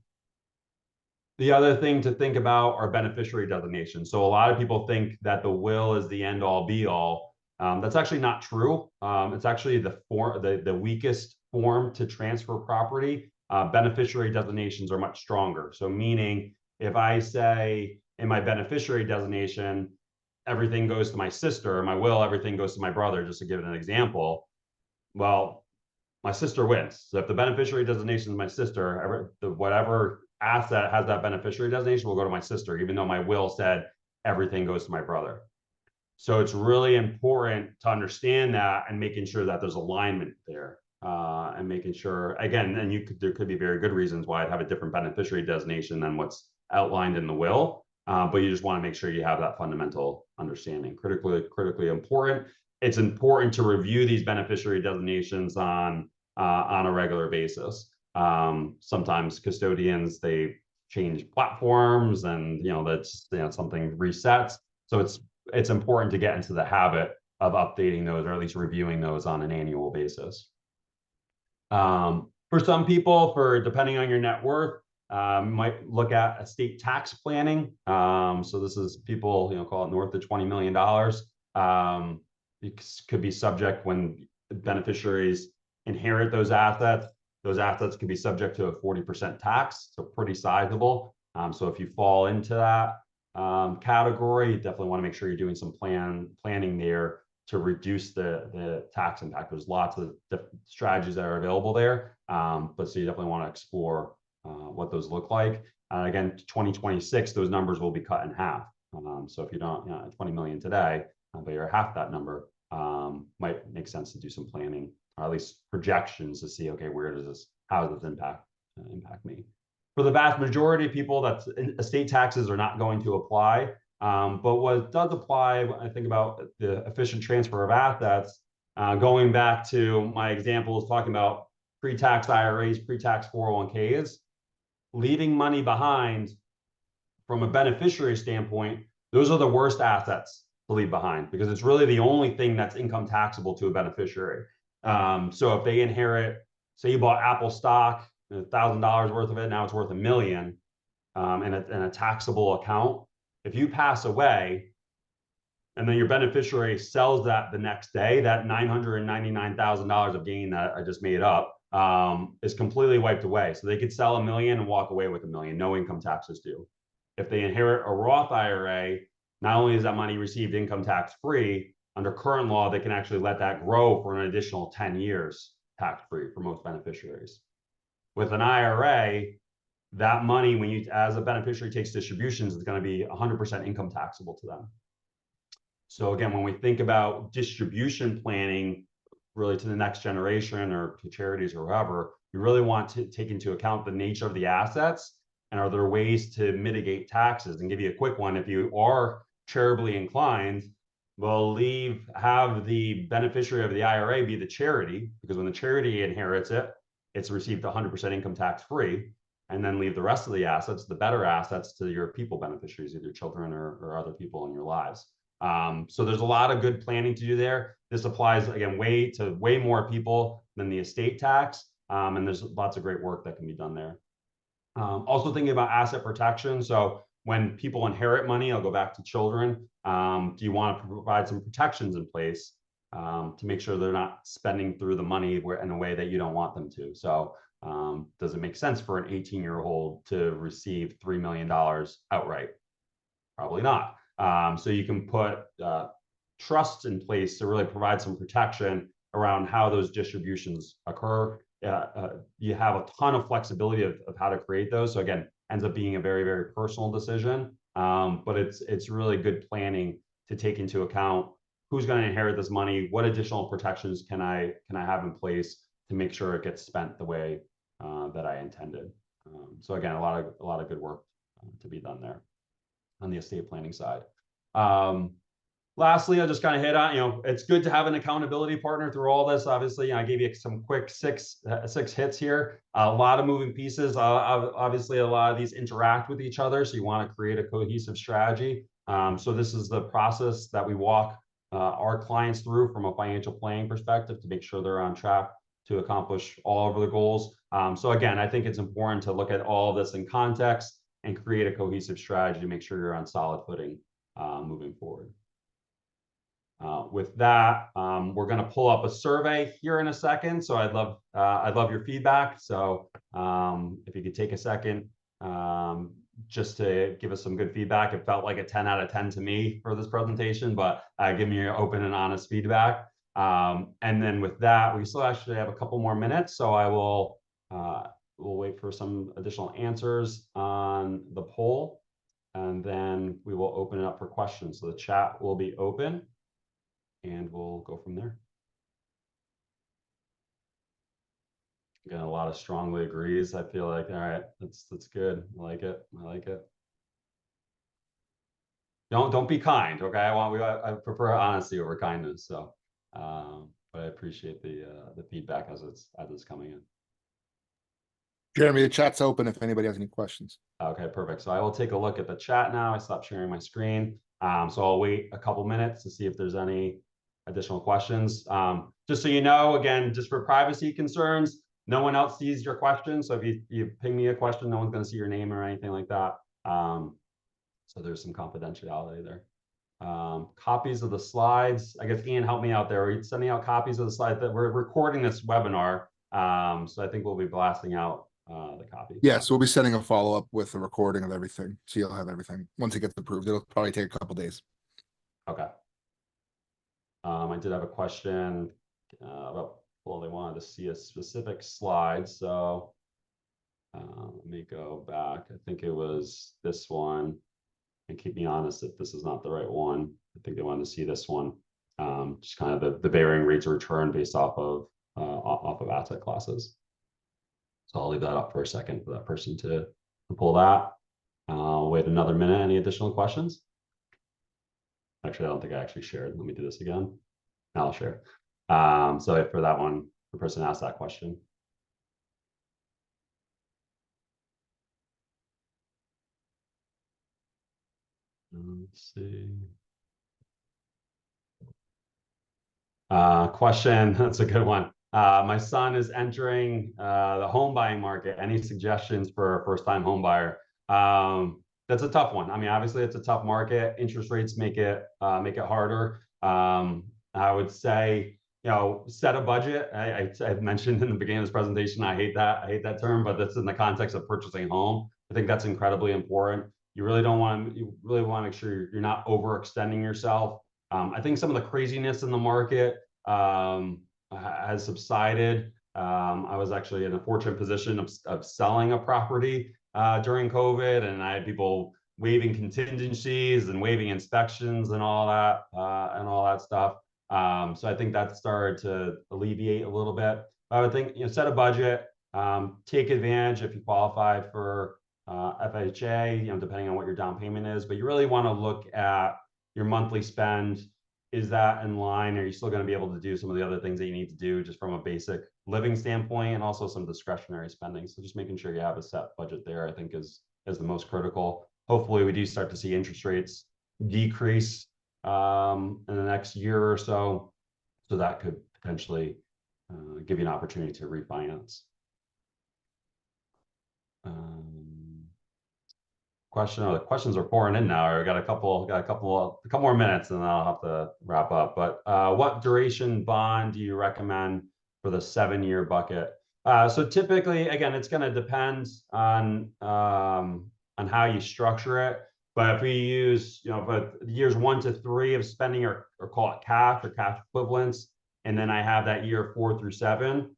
The other thing to think about are beneficiary designations. So a lot of people think that the will is the end all be all. That's actually not true. It's actually the weakest form to transfer property. Beneficiary designations are much stronger. So meaning if I say in my beneficiary designation, everything goes to my sister, my will, everything goes to my brother, just to give it an example, well, my sister wins. So if the beneficiary designation is my sister, whatever asset has that beneficiary designation will go to my sister, even though my will said everything goes to my brother. So it's really important to understand that and making sure that there's alignment there. And making sure, again, and there could be very good reasons why I'd have a different beneficiary designation than what's outlined in the will. But you just want to make sure you have that fundamental understanding. Critically important. It's important to review these beneficiary designations on a regular basis. Sometimes custodians, they change platforms, and that's something resets. So it's important to get into the habit of updating those, or at least reviewing those on an annual basis. For some people, depending on your net worth, might look at estate tax planning. So this is people, call it north of $20 million. It could be subject when beneficiaries inherit those assets. Those assets can be subject to a 40% tax, so pretty sizable. So if you fall into that category, you definitely want to make sure you're doing some planning there to reduce the tax impact. There's lots of different strategies that are available there, but so you definitely want to explore what those look like. Again, 2026, those numbers will be cut in half. So if you don't, 20 million today, but you're half that number, might make sense to do some planning, or at least projections to see, okay, how does this impact me? For the vast majority of people, that estate taxes are not going to apply. But what does apply, when I think about the efficient transfer of assets, going back to my examples, talking about pre-tax IRAs, pre-tax 401ks, leaving money behind from a beneficiary standpoint, those are the worst assets to leave behind, because it's really the only thing that's income taxable to a beneficiary. So if they inherit, say you bought Apple stock, $1,000 worth of it, now it's worth $1 million in a taxable account. If you pass away and then your beneficiary sells that the next day, that $999,000 of gain that I just made up is completely wiped away. So they could sell $1 million and walk away with $1 million, no income taxes due. If they inherit a Roth IRA, not only is that money received income tax free, under current law, they can actually let that grow for an additional 10 years tax free for most beneficiaries. With an IRA, that money, as a beneficiary takes distributions, is going to be 100% income taxable to them. So again, when we think about distribution planning, really to the next generation or to charities or whoever, you really want to take into account the nature of the assets And are there ways to mitigate taxes? And give you a quick one. If you are charitably inclined, we'll have the beneficiary of the IRA be the charity, because when the charity inherits it, it's received 100% income tax free, and then leave the rest of the assets, the better assets, to your people beneficiaries, either children or other people in your lives. So there's a lot of good planning to do there. This applies, again, way more people than the estate tax. And there's lots of great work that can be done there. Also thinking about asset protection. So when people inherit money, I'll go back to children. Do you want to provide some protections in place to make sure they're not spending through the money in a way that you don't want them to? So does it make sense for an 18-year-old to receive $3 million outright? Probably not. So you can put trusts in place to really provide some protection around how those distributions occur. You have a ton of flexibility of how to create those. So again, ends up being a very, very personal decision. But it's really good planning to take into account who's going to inherit this money, what additional protections can I have in place to make sure it gets spent the way that I intended. So again, a lot of good work to be done there on the estate planning side. Lastly, I'll just kind of hit on, it's good to have an accountability partner through all this. Obviously, I gave you some quick six hits here. A lot of moving pieces. Obviously, a lot of these interact with each other, so you want to create a cohesive strategy. So this is the process that we walk our clients through from a financial planning perspective to make sure they're on track to accomplish all of the goals. So again, I think it's important to look at all of this in context and create a cohesive strategy to make sure you're on solid footing moving forward. With that, we're going to pull up a survey here in a second. So I'd love your feedback. So if you could take a second just to give us some good feedback. It felt like a 10 out of 10 to me for this presentation, but give me your open and honest feedback. And then with that, we still actually have a couple more minutes. So we'll wait for some additional answers on the poll, and then we will open it up for questions. So the chat will be open, and we'll go from there. Again, a lot of strongly agrees. I feel like, all right, that's good. I like it. I like it. Don't be kind, okay? I prefer honesty over kindness. So, but I appreciate the feedback as it's coming in. Jeremy, the chat's open if anybody has any questions. Okay, perfect. So I will take a look at the chat now. I stopped sharing my screen. So I'll wait a couple minutes to see if there's any additional questions. Just so you know, again, just for privacy concerns, no one else sees your question. So if you ping me a question, no one's going to see your name or anything like that. So there's some confidentiality there. Copies of the slides. I guess Ian, help me out there. We're sending out copies of the slides. That we're recording this webinar. So I think we'll be blasting out the copy. Yes, we'll be sending a follow-up with a recording of everything. So you'll have everything. Once it gets approved, it'll probably take a couple days. Okay. I did have a question about, well, they wanted to see a specific slide. So let me go back. I think it was this one. And keep me honest if this is not the right one. I think they wanted to see this one. Just kind of the varying rates of return based off of asset classes. So I'll leave that up for a second for that person to pull that. I'll wait another minute. Any additional questions? Actually, I don't think I actually shared. Let me do this again. Now I'll share. So for that one, the person asked that question. Let's see. Question, that's a good one. My son is entering the home buying market. Any suggestions for a first-time home buyer? That's a tough one. I mean, obviously it's a tough market. Interest rates make it harder. I would say, set a budget. I've mentioned in the beginning of this presentation, I hate that term, but that's in the context of purchasing a home. I think that's incredibly important. You really want to make sure you're not overextending yourself. I think some of the craziness in the market has subsided. I was actually in a fortunate position of selling a property during COVID, and I had people waiving contingencies and waiving inspections and all that stuff. So I think that started to alleviate a little bit. I would think, set a budget, take advantage if you qualify for FHA, depending on what your down payment is, but you really want to look at your monthly spend. Is that in line? Are you still going to be able to do some of the other things that you need to do just from a basic living standpoint, and also some discretionary spending? So just making sure you have a set budget there, I think is the most critical. Hopefully we do start to see interest rates decrease in the next year or so. So that could potentially give you an opportunity to refinance. The questions are pouring in now. I got a couple more minutes, and then I'll have to wrap up. But what duration bond do you recommend for the 7-year bucket? So typically, again, it's going to depend on how you structure it. But if we use, but years 1 to 3 of spending, or call it cash or cash equivalents, and then I have that year 4 through 7.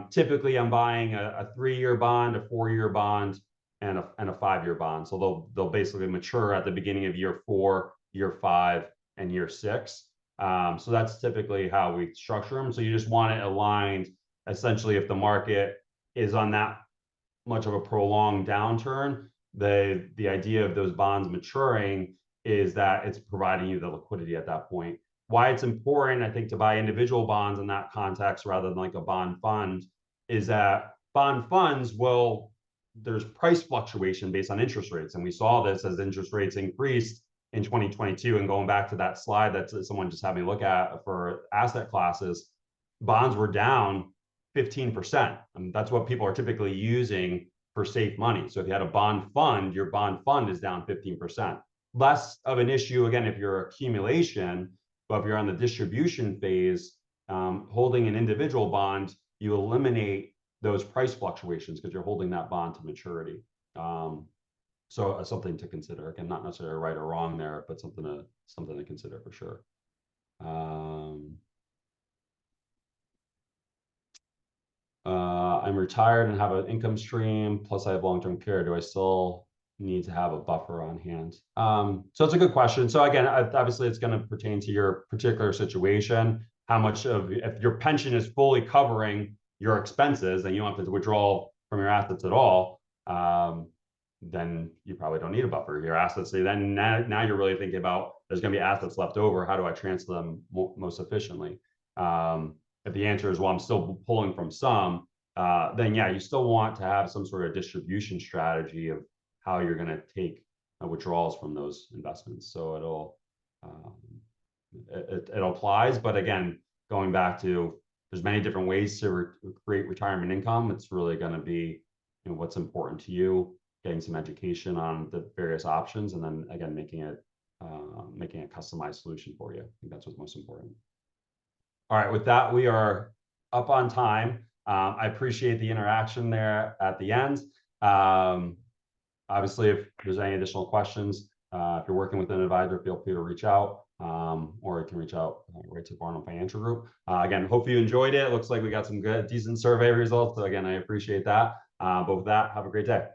Typically, I'm buying a 3-year bond, a 4-year bond, and a 5-year bond. So they'll basically mature at the beginning of year 4, year 5, and year 6. So that's typically how we structure them. So you just want it aligned. Essentially, if the market is on that much of a prolonged downturn, the idea of those bonds maturing is that it's providing you the liquidity at that point. Why it's important, I think, to buy individual bonds in that context rather than like a bond fund is that bond funds there's price fluctuation based on interest rates. And we saw this as interest rates increased in 2022. And going back to that slide that someone just had me look at for asset classes, bonds were down 15%. And that's what people are typically using for safe money. So if you had a bond fund, your bond fund is down 15%. Less of an issue, again, if you're accumulation, but if you're on the distribution phase, holding an individual bond, you eliminate those price fluctuations because you're holding that bond to maturity. So something to consider. Again, not necessarily right or wrong there, but something to consider for sure. I'm retired and have an income stream, plus I have long-term care. Do I still need to have a buffer on hand? So it's a good question. So again, obviously it's going to pertain to your particular situation. How much if your pension is fully covering your expenses and you don't have to withdraw from your assets at all, then you probably don't need a buffer. Your assets, then now you're really thinking about, there's going to be assets left over. How do I transfer them most efficiently? If the answer is, well, I'm still pulling from some, then yeah, you still want to have some sort of distribution strategy of how you're going to take withdrawals from those investments. So it applies, but again, going back to, there's many different ways to create retirement income. It's really going to be, what's important to you, getting some education on the various options, and then again, making a customized solution for you. I think that's what's most important. All right, with that, we are up on time. I appreciate the interaction there at the end. Obviously, if there's any additional questions, if you're working with an advisor, feel free to reach out, or you can reach out right to Barnum Financial Group. Again, hope you enjoyed it. It looks like we got some decent survey results. So again, I appreciate that. But with that, have a great day.